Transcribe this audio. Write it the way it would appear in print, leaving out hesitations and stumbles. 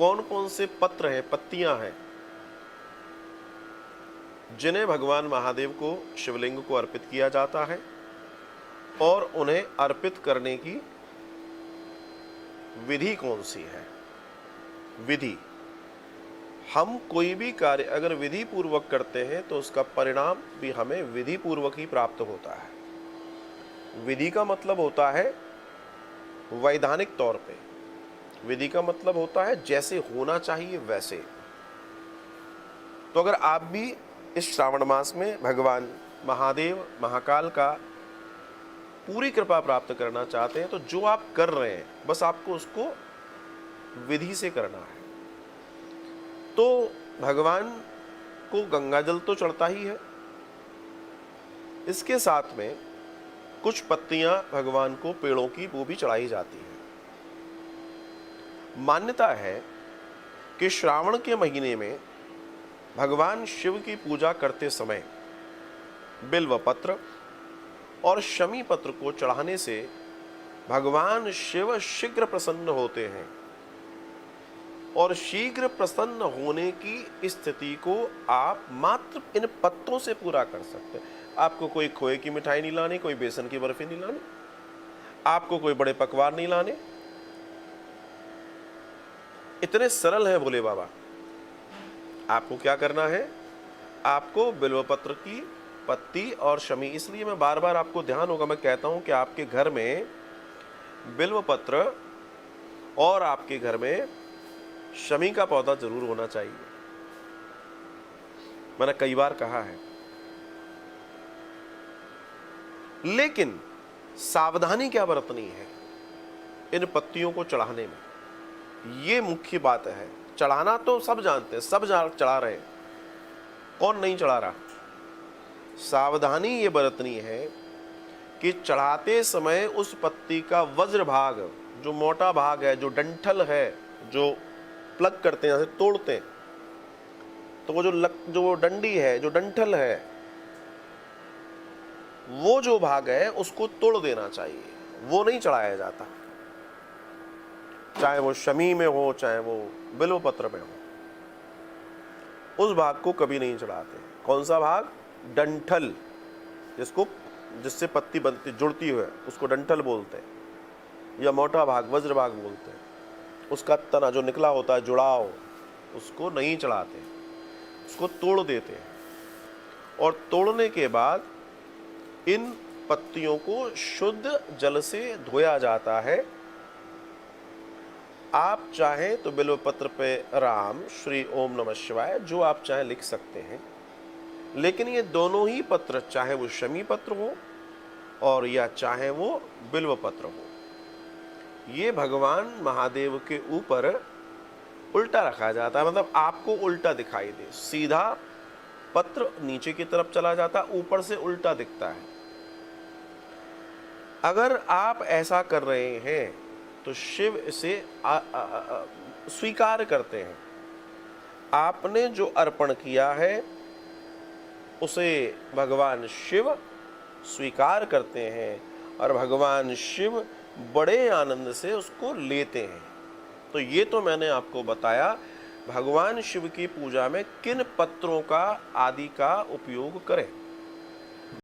कौन कौन से पत्र हैं, पत्तियां हैं जिन्हें भगवान महादेव को, शिवलिंग को अर्पित किया जाता है और उन्हें अर्पित करने की विधि कौन सी है। विधि, हम कोई भी कार्य अगर विधि पूर्वक करते हैं तो उसका परिणाम भी हमें विधि पूर्वक ही प्राप्त होता है। विधि का मतलब होता है वैधानिक तौर पे, विधि का मतलब होता है जैसे होना चाहिए वैसे। तो अगर आप भी इस श्रावण मास में भगवान महादेव महाकाल का पूरी कृपा प्राप्त करना चाहते हैं तो जो आप कर रहे हैं बस आपको उसको विधि से करना है। तो भगवान को गंगा जल तो चढ़ता ही है, इसके साथ में कुछ पत्तियां भगवान को पेड़ों की वो भी चढ़ाई जाती है। मान्यता है कि श्रावण के महीने में भगवान शिव की पूजा करते समय बिल्व पत्र और शमी पत्र को चढ़ाने से भगवान शिव शीघ्र प्रसन्न होते हैं और शीघ्र प्रसन्न होने की स्थिति को आप मात्र इन पत्तों से पूरा कर सकते हैं। आपको कोई खोए की मिठाई नहीं लानी, कोई बेसन की बर्फी नहीं लानी, आपको कोई बड़े पकवान नहीं लाने, इतने सरल है भोले बाबा। आपको क्या करना है, आपको बिल्वपत्र की पत्ती और शमी, इसलिए मैं बार बार आपको ध्यान होगा मैं कहता हूं कि आपके घर में बिल्वपत्र और आपके घर में शमी का पौधा जरूर होना चाहिए। मैंने कई बार कहा है, लेकिन सावधानी क्या बरतनी है इन पत्तियों को चढ़ाने में, ये मुख्य बात है। चढ़ाना तो सब जानते हैं, सब चढ़ा रहे हैं, कौन नहीं चढ़ा रहा। सावधानी ये बरतनी है कि चढ़ाते समय उस पत्ती का वज्र भाग, जो मोटा भाग है, जो डंठल है, जो प्लग करते हैं, जैसे तोड़ते हैं, तो वो जो डंडी है, जो डंठल है, वो जो भाग है उसको तोड़ देना चाहिए, वो नहीं चढ़ाया जाता। चाहे वो शमी में हो, चाहे वो बिल्वपत्र में हो, उस भाग को कभी नहीं चढ़ाते। कौन सा भाग? डंठल, जिससे पत्ती बनती जुड़ती है उसको डंठल बोलते हैं, या मोटा भाग वज्र भाग बोलते हैं। उसका तना जो निकला होता है, जुड़ाव, उसको नहीं चढ़ाते, उसको तोड़ देते हैं। और तोड़ने के बाद इन पत्तियों को शुद्ध जल से धोया जाता है। आप चाहें तो बिल्वपत्र पे राम, श्री ओम नमः शिवाय, जो आप चाहें लिख सकते हैं, लेकिन ये दोनों ही पत्र, चाहे वो शमी पत्र हो और या चाहे वो बिल्वपत्र हो, ये भगवान महादेव के ऊपर उल्टा रखा जाता है। मतलब आपको उल्टा दिखाई दे, सीधा पत्र नीचे की तरफ चला जाता, ऊपर से उल्टा दिखता है। अगर आप ऐसा कर रहे हैं तो शिव इसे स्वीकार करते हैं। आपने जो अर्पण किया है उसे भगवान शिव स्वीकार करते हैं और भगवान शिव बड़े आनंद से उसको लेते हैं। तो ये तो मैंने आपको बताया भगवान शिव की पूजा में किन पत्रों का आदि का उपयोग करें।